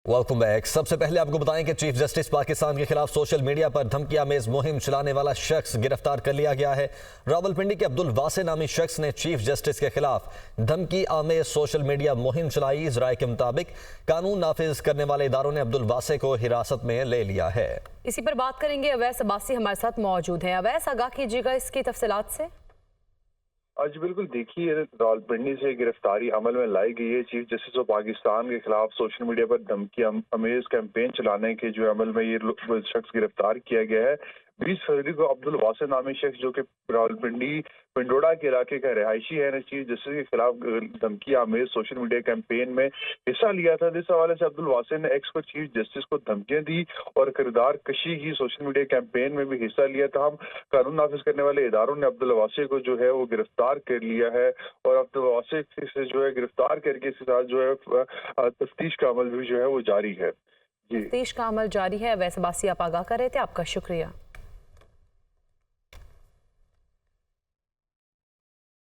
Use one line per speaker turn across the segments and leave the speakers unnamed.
Welcome back. सबसे पहले आपको बताएं कि चीफ जस्टिस पाकिस्तान के खिलाफ सोशल मीडिया पर धमकी आमेज मुहिम चलाने वाला शख्स गिरफ्तार कर लिया गया है। रावलपिंडी के अब्दुल वासे नामी शख्स ने चीफ जस्टिस के खिलाफ धमकी आमेज सोशल मीडिया मुहिम चलाई। राय के मुताबिक कानून नाफिज करने वाले इदारों ने अब्दुल वासे को हिरासत में ले लिया है।
इसी पर बात करेंगे, अवैस अब्बासी हमारे साथ मौजूद हैं। अवैस, आगाह कीजिएगा इसकी तफसीलात से।
आज बिल्कुल देखिए, रावलपिंडी से गिरफ्तारी अमल में लाई गई है। चीफ जस्टिस ऑफ पाकिस्तान के खिलाफ सोशल मीडिया पर धमकी अमेज कैंपेन चलाने के जो अमल में ये शख्स गिरफ्तार किया गया है। 20 फरवरी को अब्दुल वासे नामी शख्स जो कि रावलपिंडी पिंडोड़ा के इलाके का रहायशी है ने चीफ जस्टिस के खिलाफ धमकी आमेज सोशल मीडिया कैंपेन में हिस्सा लिया था। इस हवाले से अब्दुल वासे ने एक्स पर चीफ जस्टिस को धमकियां दी और किरदार कशी की सोशल मीडिया कैंपेन में भी हिस्सा लिया था। हम कानून नाफिज करने वाले इदारों ने अब्दुल वासे को जो है वो गिरफ्तार कर लिया है और अब्दुल वासे से जो है गिरफ्तार करके इसके साथ जो है तफ्तीश का अमल भी जो है वो जारी है। जी,
तफ्तीश का अमल जारी है। अवैस अब्बासी आप आगाह कर रहे थे, आपका शुक्रिया।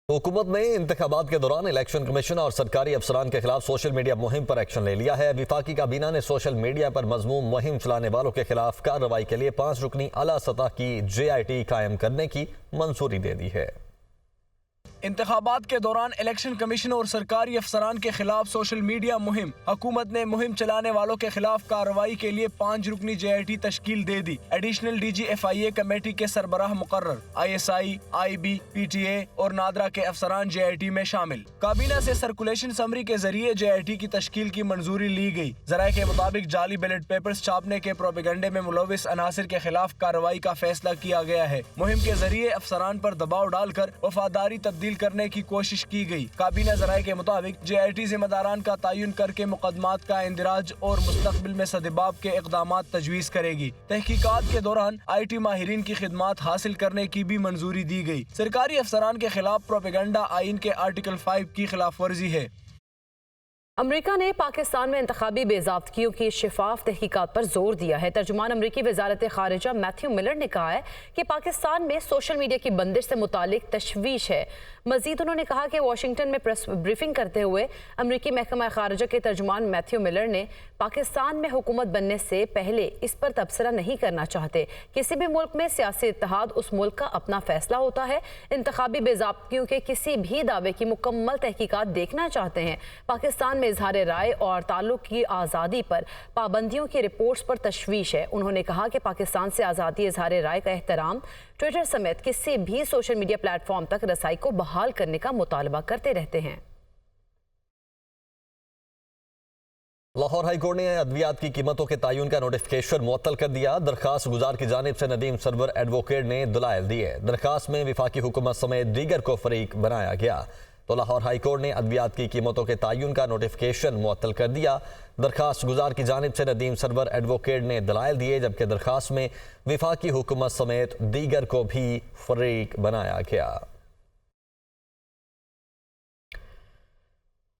हुकूमत ने इंतखाबात के दौरान इलेक्शन कमीशन और सरकारी अफसरान के खिलाफ सोशल मीडिया मुहिम पर एक्शन ले लिया है। विफाकी काबीना ने सोशल मीडिया पर मजमूम मुहिम चलाने वालों के खिलाफ कार्रवाई के लिए 5 रुकनी आला सतह की JIT कायम करने की मंजूरी दे दी है।
इंतखाबात के दौरान इलेक्शन कमीशन और सरकारी अफसरान के खिलाफ सोशल मीडिया मुहिम। हुकूमत ने मुहिम चलाने वालों के खिलाफ कार्रवाई के लिए 5 रुकनी JIT तश्कील दे दी। एडिशनल DG FIA कमेटी के सरबराह मुकर्रर, ISI, IB, PTA और नादरा के अफसरान JIT में शामिल। काबीना से सर्कुलेशन समरी के जरिए JIT की तश्कील की मंजूरी ली गई। जराये के मुताबिक जाली बैलेट पेपर्स छापने के प्रोपेगेंडे में मुलविस अनासिर के खिलाफ कार्रवाई का फैसला किया गया है। मुहिम के जरिए अफसरान पर दबाव डालकर वफादारी तब्दील करने की कोशिश की गई। काबीना ज़राए के मुताबिक JIT जिम्मेदारान का तयन करके मुकदमात का इंदिराज और मुस्तकबिल में सदबाब के इक़दामात तजवीज़ करेगी। तहकीकात के दौरान IT माहिरीन की खिदमात हासिल करने की भी मंजूरी दी गई। सरकारी अफसरान के खिलाफ प्रोपेगेंडा आइन के आर्टिकल 5 की खिलाफ वर्जी है।
अमरीका ने पाकिस्तान में इंतखाबी बेज़ाब्तगियों की शफाफ तहकीकात पर जोर दिया है। तर्जुमान अमरीकी वजारत खारिजा मैथ्यू मिलर ने कहा है कि पाकिस्तान में सोशल मीडिया की बंदिश से मुतालिक तशवीश है। मजीद उन्होंने कहा कि वाशिंगटन में प्रेस ब्रीफिंग करते हुए अमरीकी महकमा खारिजा के तर्जुमान मैथ्यू मिलर ने पाकिस्तान में हुकूमत बनने से पहले इस पर तबसरा नहीं करना चाहते। किसी भी मुल्क में सियासी इत्तेहाद उस मुल्क का अपना फैसला होता है। इंतखाबी बेज़ाब्तगियों के किसी भी दावे की मुकम्मल तहकीकात देखना चाहते हैं। पाकिस्तान में इजहार राय और ताल्लुक की आज़ादी पर पाबंदियों की रिपोर्ट्स पर तशवीश है। उन्होंने कहा कि पाकिस्तान से आज़ादी इजहार राय का एहतराम ट्विटर समेत किसी भी सोशल मीडिया प्लेटफॉर्म तक रसाई को बहाल करने का मुतालबा करते रहते हैं।
लाहौर हाई कोर्ट ने अद्वियात की कीमतों के तयन का नोटिफिकेशन मुअत्तल कर दिया। दरखास्त गुजार की जानिब से नदीम सरवर एडवोकेट ने दलाइल दिए। दरखास्त में विफाकी हुकूमत समेत दीगर को फरीक बनाया गया। तो लाहौर हाई कोर्ट ने अद्वियात की कीमतों के तयन का नोटिफिकेशन मुअत्तल कर दिया। दरखास्त गुजार की जानिब से नदीम सरवर एडवोकेट ने दलाइल दिए, जबकि दरखास्त में विफाकी हुकूमत समेत दीगर को भी फरीक बनाया गया।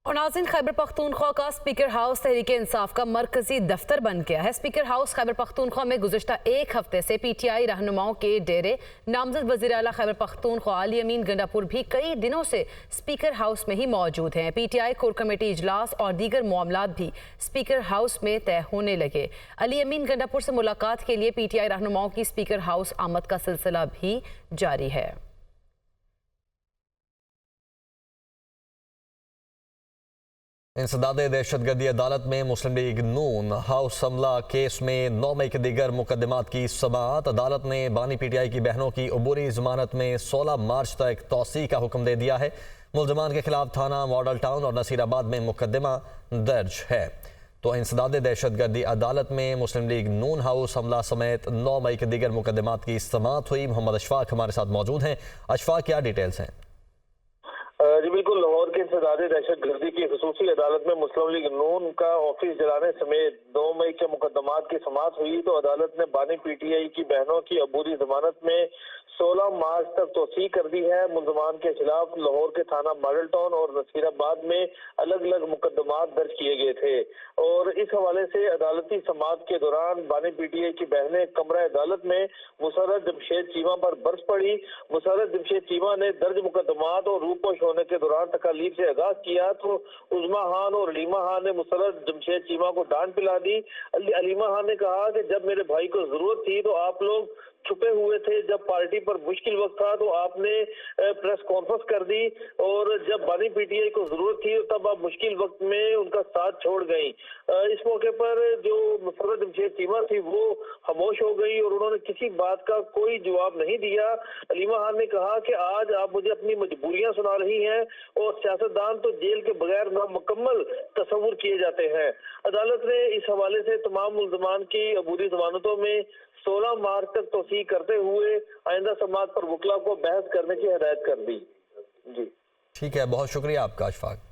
और नाज़रीन, खैबर पख्तूनख्वा का स्पीकर हाउस तहरीक इंसाफ का मरकजी दफ्तर बन गया है। स्पीकर हाउस खैबर पख्तूनख्वा में गुज़िश्ता एक हफ्ते से PTI रहनुमाओं के डेरे। नामजद वज़ीर आला खैबर पख्तूनख्वा अली अमीन गंडापुर भी कई दिनों से स्पीकर हाउस में ही मौजूद हैं। PTI कोर कमेटी इजलास और दीगर मामलात भी स्पीकर हाउस में तय होने लगे। अली अमीन गंडापुर से मुलाकात के लिए PTI रहनुमाओं की स्पीकर हाउस आमद का सिलसिला भी जारी है।
इंसदाद दहशतगर्दी अदालत में मुस्लिम लीग नून हाउस हमला केस में 9 मई के दीगर मुकदमात की समाअत। अदालत ने बानी PTI की बहनों की अबूरी जमानत में 16 मार्च तक तौसी का हुक्म दे दिया है। मुलजमान के खिलाफ थाना मॉडल टाउन और नसीराबाद में मुकदमा दर्ज है। तो इंसदाद दहशतगर्दी अदालत में मुस्लिम लीग नून हाउस हमला समेत 9 मई के दीगर मुकदमात की समाअत हुई। मोहम्मद अशफाक हमारे साथ मौजूद हैं। अशफाक, क्या डिटेल्स हैं?
जी बिल्कुल, लाहौर के इंसदाद दहशतगर्दी की खुसूसी अदालत में मुस्लिम लीग नून का ऑफिस जलाने समेत 2 मई के मुकदमात की समाअत हुई। तो अदालत ने बानी PTI की बहनों की अबूरी जमानत में 16 मार्च तक तोसी कर दी है। मुलजमान के खिलाफ लाहौर के थाना मॉडल टाउन और नसीराबाद में अलग अलग मुकदमात दर्ज किए गए थे और इस हवाले से अदालती समाअत के दौरान बानी पीटीआई की बहनें कमरा अदालत में मुसर्रत जमशेद चीमा पर बरस पड़ी। मुसर्रत जमशेद चीमा ने दर्ज मुकदमात और रूपोश होने के दौरान तकालीफ से आगाह किया तो उज़मा खान और अलीमा खान ने मुसर्रत जमशेद चीमा को डांट पिला दी। अलीमा खान ने कहा कि जब मेरे भाई को जरूरत थी तो आप लोग छुपे हुए थे, जब पार्टी पर मुश्किल वक्त था तो आपने प्रेस कॉन्फ्रेंस कर दी और जब बानी पीटीआई को जरूरत थी तब आप मुश्किल वक्त में उनका साथ छोड़ गई। इस मौके पर जो मुसर्रत जमशेद चीमा थी वो खामोश हो गई और उन्होंने किसी बात का कोई जवाब नहीं दिया। अलीमा खान ने कहा कि आज आप मुझे अपनी मजबूरियां सुना रही हैं और सियासतदान तो जेल के बगैर नामुकम्मल तस्वुर किए जाते हैं। अदालत ने इस हवाले से तमाम मुल्ज़मान की अबूरी जमानतों में 16 मार्च तक तोसी करते हुए आइंदा समाअत पर वकला को बहस करने की हिदायत कर दी। जी
ठीक है, बहुत शुक्रिया आपका अशफाक।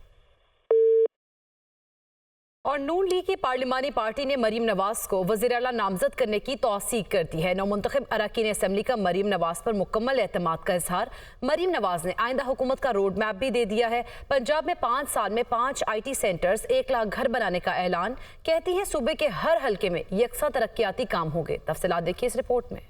और नून लीग की पार्लिमानी पार्टी ने मरीम नवाज को वज़ीर-ए-आला नामजद करने की तौसीक कर दी है। नौमुंतखब अरकान असम्बली का मरीम नवाज पर मुकम्मल एतमाद का इजहार। मरीम नवाज ने आइंदा हुकूमत का रोड मैप भी दे दिया है। पंजाब में 5 साल में 5 IT सेंटर्स, 1 लाख घर बनाने का ऐलान। कहती है सूबे के हर हल्के में यकसा तरक्याती काम होंगे। तफसीलात देखिए इस रिपोर्ट में।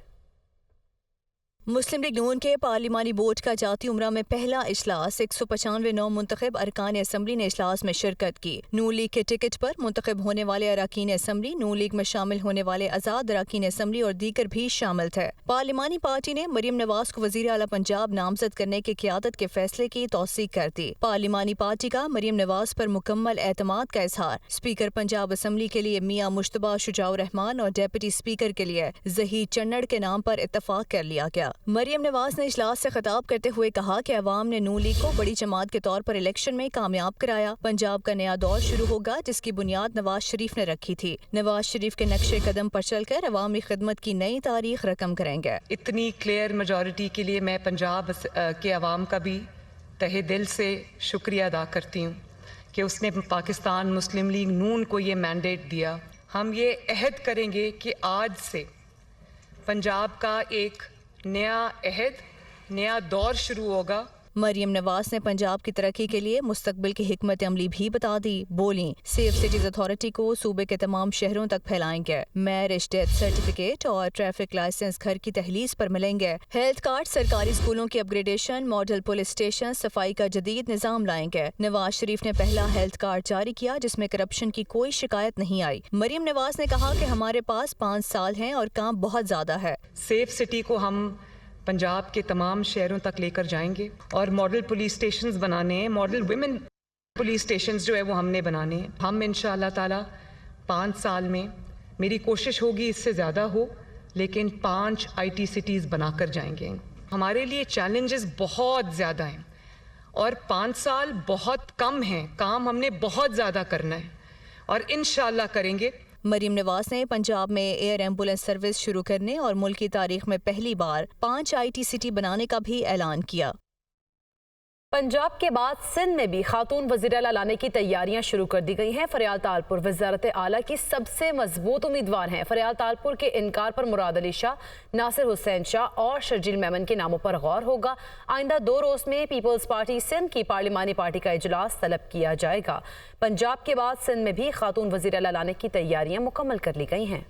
मुस्लिम लीग नून के पार्लिमानी बोर्ड का जाती उम्रा में पहला इजलास 195 नौ मुंतखब अरकान असम्बली ने इजलास में शिरकत की। नून लीग के टिकट पर मुंतखब होने वाले अरकान असम्बली, नून लीग में शामिल होने वाले आज़ाद अरकान असम्बली और दीगर भी शामिल थे। पार्लिमानी पार्टी ने मरीम नवाज को वज़ीर आला पंजाब नामजद करने की क़यादत के फैसले की तौसीक कर दी। पार्लिमानी पार्टी का मरीम नवाज पर मुकम्मल एतमाद का इजहार। स्पीकर पंजाब असम्बली के लिए मियाँ मुश्तबा शुजाउर रहमान और डेप्यूटी स्पीकर के लिए ज़हीर चन्नड़ के नाम पर इत्तफाक कर लिया गया। मरीम नवाज ने इजलास से खिताब करते हुए कहा कि अवाम ने नून लीग को बड़ी जमात के तौर पर इलेक्शन में कामयाब कराया। पंजाब का नया दौर शुरू होगा जिसकी बुनियाद नवाज शरीफ ने रखी थी। नवाज शरीफ के नक्शे कदम पर चलकर अवामी खिदमत की नई तारीख रकम करेंगे।
इतनी क्लियर मेजॉरिटी के लिए मैं पंजाब के अवाम का भी तहे दिल से शुक्रिया अदा करती हूँ कि उसने पाकिस्तान मुस्लिम लीग नून को ये मैंडेट दिया। हम ये अहद करेंगे कि आज से पंजाब का एक नया अहद, नया दौर शुरू होगा।
मरीम नवाज ने पंजाब की तरक्की के लिए मुस्तकबिल की हिकमत अमली भी बता दी। बोली, सेफ सिटीज अथॉरिटी को सूबे के तमाम शहरों तक फैलाएंगे। मैरिज, डेथ सर्टिफिकेट और ट्रैफिक लाइसेंस घर की तहलीस पर मिलेंगे। हेल्थ कार्ड, सरकारी स्कूलों की अपग्रेडेशन, मॉडल पुलिस स्टेशन, सफाई का जदीद निजाम लाएंगे। नवाज शरीफ ने पहला हेल्थ कार्ड जारी किया जिसमें करप्शन की कोई शिकायत नहीं आई। मरीम नवाज ने कहा कि हमारे पास 5 साल हैं और काम बहुत ज्यादा है।
सेफ सिटी को हम पंजाब के तमाम शहरों तक लेकर जाएंगे और मॉडल पुलिस स्टेशंस बनाने हैं। मॉडल विमेन पुलिस स्टेशंस जो है वो हमने बनाने हैं। हम इंशाअल्लाह ताला 5 साल में, मेरी कोशिश होगी इससे ज़्यादा हो, लेकिन 5 IT सिटीज़ बनाकर जाएंगे। हमारे लिए चैलेंजेस बहुत ज़्यादा हैं और 5 साल बहुत कम हैं। काम हमने बहुत ज़्यादा करना है और इंशाअल्लाह करेंगे।
मरीम नवाज ने पंजाब में एयर एम्बुलेंस सर्विस शुरू करने और मुल्क की तारीख में पहली बार 5 IT सिटी बनाने का भी ऐलान किया।
पंजाब के बाद सिंध में भी खातून वज़ीर-ए-आला लाने की तैयारियां शुरू कर दी गई हैं। फरियाल तालपुर वज़ारत आला की सबसे मजबूत उम्मीदवार हैं। फरियाल तालपुर के इनकार पर मुराद अली शाह, नासिर हुसैन शाह और शर्जील मेमन के नामों पर गौर होगा। आइंदा 2 रोज में पीपल्स पार्टी सिंध की पार्लिमानी पार्टी का इजलास तलब किया जाएगा। पंजाब के बाद सिंध में भी खातून वज़ीर-ए-आला लाने की तैयारियां मुकम्मल कर ली गई हैं।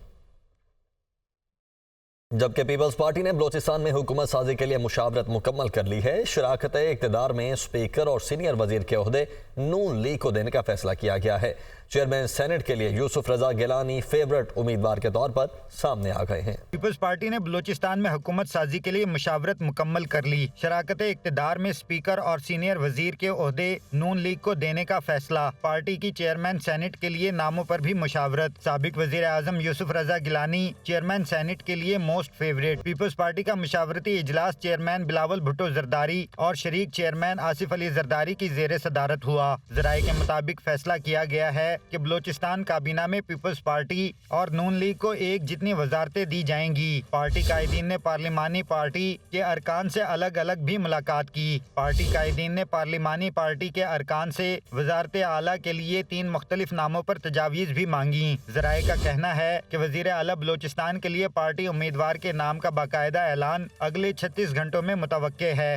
जबकि पीपल्स पार्टी ने बलोचिस्तान में हुकूमत साजी के लिए मुशावरत मुकम्मल कर ली है। शराकत इक़्तिदार में स्पीकर और सीनियर वजीर के ओहदे नून लीग को देने का फैसला किया गया है। चेयरमैन सेनेट के लिए यूसुफ रजा गिलानी फेवरेट उम्मीदवार के तौर पर सामने आ गए हैं।
पीपल्स पार्टी ने बलोचिस्तान में हुकूमत साजी के लिए मुशावरत मुकम्मल कर ली। शराकत इक़्तिदार में स्पीकर और सीनियर वजीर के ओहदे नून लीग को देने का फैसला। पार्टी की चेयरमैन सेनेट के लिए नामों पर भी मुशावरत। साबिक वजीर आजम यूसुफ रजा गिलानी चेयरमैन सेनेट के लिए मोस्ट फेवरेट। पीपल्स पार्टी का मुशावरती इजलास चेयरमैन बिलावल भुट्टो जरदारी और शरीक चेयरमैन आसिफ अली जरदारी की जेर सदारत हुआ। जराये के मुताबिक फैसला किया गया है कि बलोचिस्तान काबीना में पीपल्स पार्टी और नून लीग को एक जितनी वजारतें दी जाएंगी। पार्टी कायदीन ने पार्लिमानी पार्टी के अरकान से अलग अलग भी मुलाकात की। पार्टी कायदीन ने पार्लिमानी पार्टी के अरकान से वजारत आला के लिए 3 मुख्तलिफ नामों पर तजावीज़ भी मांगी। जराये का कहना है कि वजीर आला बलोचिस्तान के लिए पार्टी उम्मीदवार امیدوار کے نام کا باقاعدہ اعلان اگلے 36 گھنٹوں میں متوقع ہے۔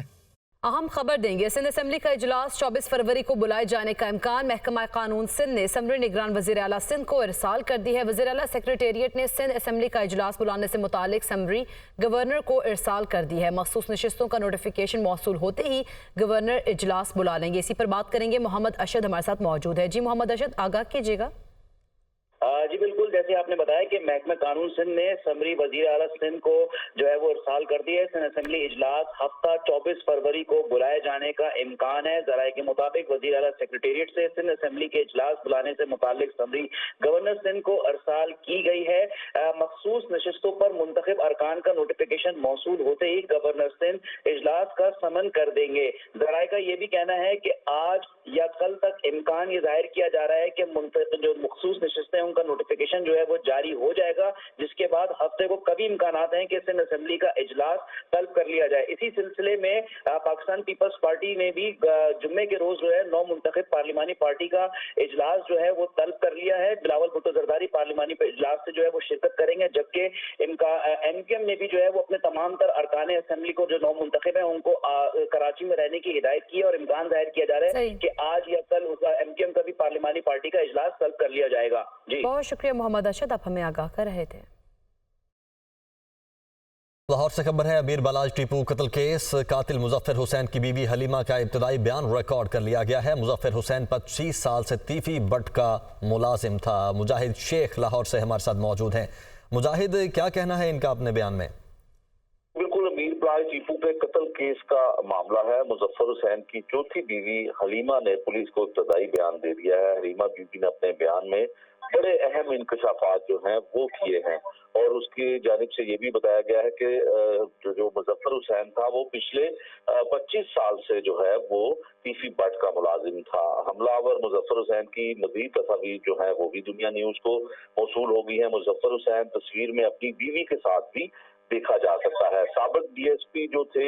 اہم خبر دیں گے، سندھ اسمبلی کا اجلاس 24 فروری کو بلائے جانے کا امکان۔ محکمہ قانون سندھ نے اسمبلی نگران وزیر اعلیٰ سندھ کو ارسال کر دی ہے۔ وزیر اعلیٰ سیکریٹریٹ نے سندھ اسمبلی کا اجلاس بلانے سے متعلق سمری گورنر کو ارسال کر دی ہے۔ مخصوص نشستوں کا نوٹیفیکیشن موصول ہوتے ہی گورنر اجلاس بلا لیں گے۔ اسی پر بات کریں گے، محمد اشد ہمارے ساتھ موجود ہے۔ جی محمد اشد، آگاہ کیجیے گا۔
جی بالکل، جیسے آپ نے بتایا کہ محکمہ قانون سندھ نے سمری وزیر اعلیٰ سندھ کو جو ہے وہ ارسال کر دی ہے۔ سندھ اسمبلی اجلاس ہفتہ 24 فروری کو بلائے جانے کا امکان ہے۔ ذرائع کے مطابق وزیر اعلیٰ سیکریٹریٹ سے سندھ اسمبلی کے اجلاس بلانے سے متعلق سمری گورنر سندھ کو ارسال کی گئی ہے۔ مخصوص نشستوں پر منتخب ارکان کا نوٹیفیکیشن موصول ہوتے ہی گورنر سندھ اجلاس کا سمن کر دیں گے۔ ذرائع کا یہ بھی کہنا ہے کہ آج یا کل تک امکان یہ ظاہر کیا جا رہا ہے کہ جو مخصوص نشستیں ان کا نوٹیفیکیشن جو ہے وہ جاری ہو جائے گا، جس کے بعد ہفتے کو کبھی امکانات ہیں کہ سندھ اسمبلی کا اجلاس طلب کر لیا جائے۔ اسی سلسلے میں پاکستان پیپلز پارٹی نے بھی جمعے کے روز جو ہے نو منتخب پارلیمانی پارٹی کا اجلاس جو ہے وہ طلب کر لیا ہے۔ بلاول بھٹو زرداری پارلیمانی اجلاس سے جو ہے وہ شرکت کریں گے، جبکہ ایم کیو ایم نے بھی جو ہے وہ اپنے تمام تر ارکان اسمبلی کو جو نو منتخب ہیں ان کو کراچی میں رہنے کی ہدایت کی ہے، اور امکان ظاہر کیا جا رہا ہے کہ آج یا کل ایم کیو ایم کا بھی پارلیمانی پارٹی کا اجلاس طلب کر لیا جائے گا۔ جی
بہت شکریہ محمد اشد، آپ ہمیں آگاہ کر رہے تھے۔
لاہور سے خبر ہے، امیر بالاج ٹیپو قتل کیس، قاتل مظفر حسین کی بیوی حلیمہ کا ابتدائی بیان ریکارڈ کر لیا گیا ہے۔ مظفر حسین 25 سال سے تیفی بٹ کا ملازم تھا۔ مجاہد شیخ لاہور سے ہمارے ساتھ موجود ہیں۔ مجاہد، کیا کہنا ہے ان کا اپنے بیان میں؟
بالکل، امیر بالاج ٹیپو کے قتل کیس کا معاملہ ہے۔ مظفر حسین کی چوتھی بیوی حلیمہ نے پولیس کو ابتدائی بیان دے دیا ہے۔ حلیمہ بیوی نے اپنے بیان میں بڑے اہم انکشافات جو ہیں وہ کیے ہیں، اور اس کی جانب سے یہ بھی بتایا گیا ہے کہ جو مظفر حسین تھا وہ پچھلے 25 سال سے جو ہے وہ تیفی بٹ کا ملازم تھا۔ حملہ آور مظفر حسین کی مزید تصاویر جو ہیں وہ بھی دنیا نیوز کو موصول ہو گئی ہیں۔ مظفر حسین تصویر میں اپنی بیوی کے ساتھ بھی دیکھا جا سکتا ہے۔ سابق ڈی ایس پی جو تھے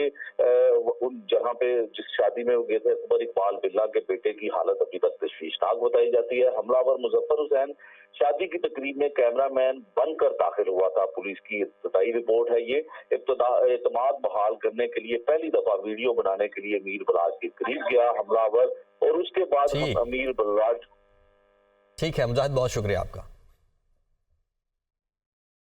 جہاں پہ جس شادی میں وہ گئے تھے، اکبر اقبال بلّہ کے بیٹے کی حالت ابھی تک تشویشناک بتائی جاتی ہے۔ حملہ آور مظفر حسین شادی کی تقریب میں کیمرہ مین بن کر داخل ہوا تھا۔ پولیس کی ابتدائی رپورٹ ہے یہ اعتماد بحال کرنے کے لیے پہلی دفعہ ویڈیو بنانے کے لیے امیر بالاج کے قریب گیا حملہ آور، اور اس کے بعد امیر بالاج۔
ٹھیک ہے مجاہد، بہت شکریہ آپ کا۔